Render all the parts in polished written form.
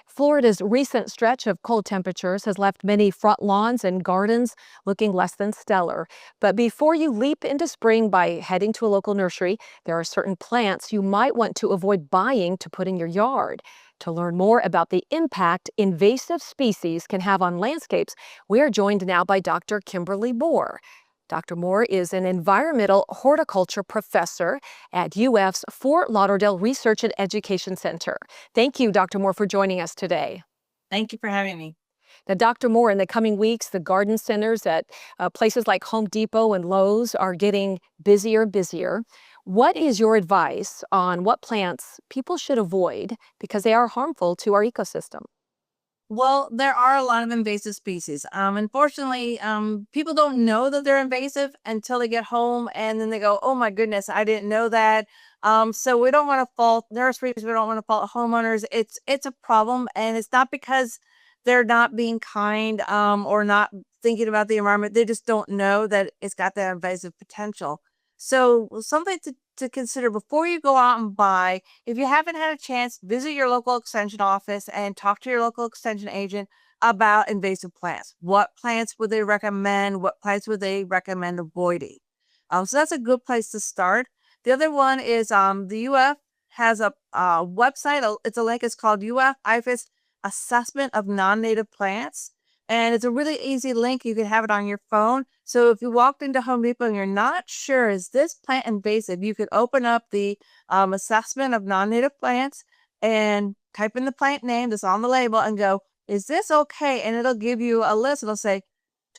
Florida's recent stretch of cold temperatures has left many front lawns and gardens looking less than stellar. But before you leap into spring by heading to a local nursery, there are certain plants you might want to avoid buying to put in your yard. To learn more about the impact invasive species can have on landscapes, we are joined now by Dr. Kimberly Moore. Dr. Moore is an environmental horticulture professor at UF's Fort Lauderdale Research and Education Center. Thank you, Dr. Moore, for joining us today. Thank you for having me. Now, Dr. Moore, in the coming weeks, the garden centers at places like Home Depot and Lowe's are getting busier and busier. What is your advice on what plants people should avoid because they are harmful to our ecosystem? Well, there are a lot of invasive species. Unfortunately, people don't know that they're invasive until they get home and then they go, oh my goodness, I didn't know that. So we don't want to fault nurseries. We don't want to fault homeowners. It's a problem, and it's not because they're not being kind or not thinking about the environment. They just don't know that it's got that invasive potential. So something to consider before you go out and buy. If you haven't had a chance, visit your local extension office and talk to your local extension agent about invasive plants. What plants would they recommend? What plants would they recommend avoiding? So that's a good place to start. The other one is the UF has a website. It's a link. It's called UF IFAS Assessment of Non-Native Plants. And it's a really easy link. You can have it on your phone. So if you walked into Home Depot and you're not sure, is this plant invasive? You could open up the assessment of non-native plants and type in the plant name that's on the label and go, is this okay? And it'll give you a list. It'll say,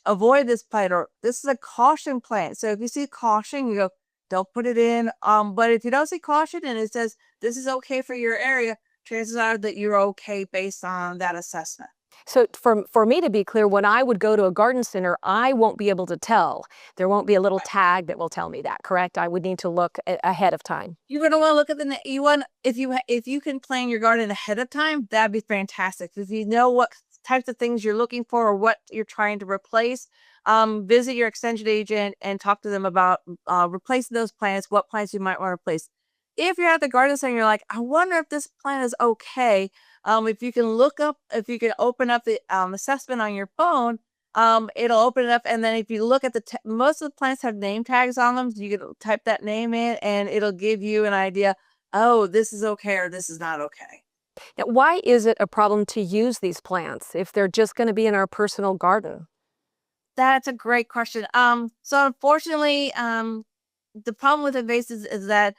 avoid this plant, or this is a caution plant. So if you see caution, you go, don't put it in. But if you don't see caution and it says this is okay for your area, chances are that you're okay based on that assessment. So for me to be clear, when I would go to a garden center, I won't be able to tell. There won't be a little tag that will tell me that, correct? I would need to look ahead of time. You're gonna want to look at you want if you can plan your garden ahead of time, that'd be fantastic. If you know what types of things you're looking for or what you're trying to replace, visit your extension agent and talk to them about replacing those plants, what plants you might want to replace. If you're at the garden center, you're like, I wonder if this plant is okay. If you can open up the assessment on your phone, it'll open it up. And then if you look at most of the plants have name tags on them. So you can type that name in and it'll give you an idea. Oh, this is okay or this is not okay. Now, why is it a problem to use these plants if they're just going to be in our personal garden? That's a great question. So unfortunately, the problem with invasives is that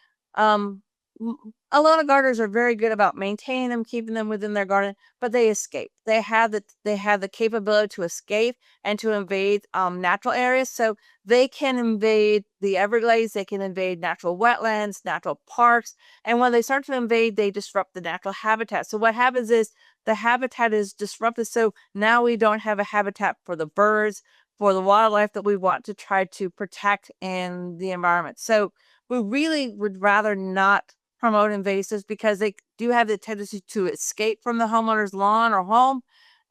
a lot of gardeners are very good about maintaining them, keeping them within their garden, but they escape. They have the capability to escape and to invade natural areas. So they can invade the Everglades, they can invade natural wetlands, natural parks, and when they start to invade, they disrupt the natural habitat. So what happens is the habitat is disrupted. So now we don't have a habitat for the birds, for the wildlife that we want to try to protect in the environment. So we really would rather not promote invasives because they do have the tendency to escape from the homeowner's lawn or home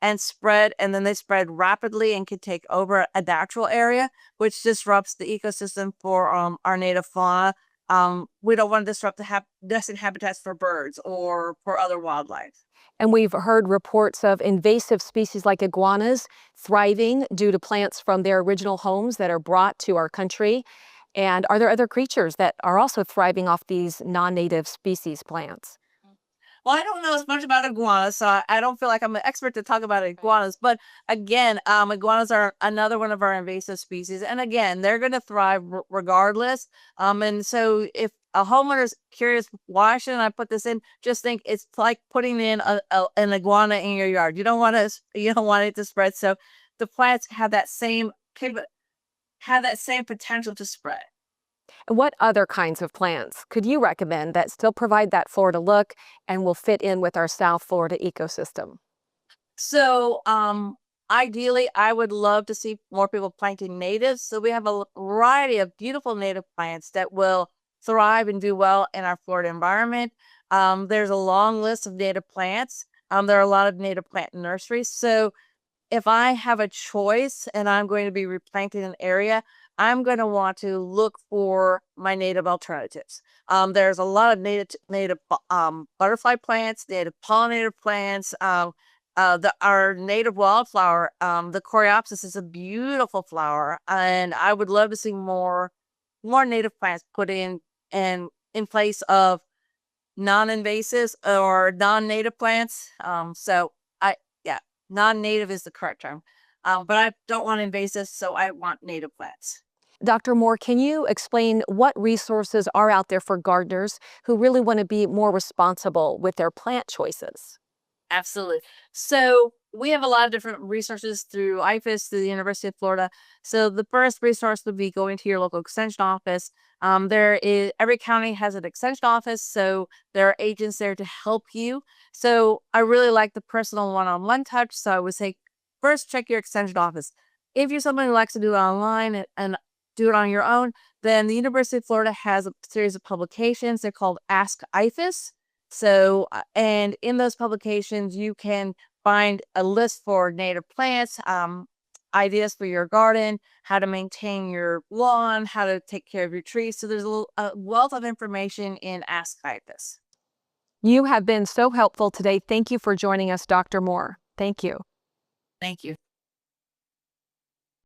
and spread, and then they spread rapidly and can take over a natural area, which disrupts the ecosystem for our native fauna. We don't want to disrupt the nesting habitats for birds or for other wildlife. And we've heard reports of invasive species like iguanas thriving due to plants from their original homes that are brought to our country. And are there other creatures that are also thriving off these non-native species plants? Well, I don't know as much about iguanas, so I don't feel like I'm an expert to talk about iguanas. But again, iguanas are another one of our invasive species, and again, they're going to thrive regardless. And so if a homeowner's curious, why shouldn't I put this in? Just think it's like putting in an iguana in your yard. You don't want it to spread. So the plants have that same potential to spread. What other kinds of plants could you recommend that still provide that Florida look and will fit in with our South Florida ecosystem? So, ideally, I would love to see more people planting natives. So we have a variety of beautiful native plants that will thrive and do well in our Florida environment. There's a long list of native plants. There are a lot of native plant nurseries. So if I have a choice and I'm going to be replanting an area, I'm going to want to look for my native alternatives. There's a lot of native butterfly plants, native pollinator plants. Our native wildflower, the coreopsis, is a beautiful flower, and I would love to see more native plants put in place of non-invasives or non-native plants. Yeah, non-native is the correct term. But I don't want invasives, so I want native plants. Dr. Moore, can you explain what resources are out there for gardeners who really want to be more responsible with their plant choices? Absolutely. So we have a lot of different resources through IFAS, through the University of Florida. So the first resource would be going to your local extension office. Every county has an extension office, so there are agents there to help you. So I really like the personal one-on-one touch. So I would say first check your extension office. If you're someone who likes to do it online and do it on your own, then the University of Florida has a series of publications. They're called Ask IFAS. So, and in those publications, you can find a list for native plants, ideas for your garden, how to maintain your lawn, how to take care of your trees. So there's a wealth of information in Ask IFAS. You have been so helpful today. Thank you for joining us, Dr. Moore. Thank you. Thank you.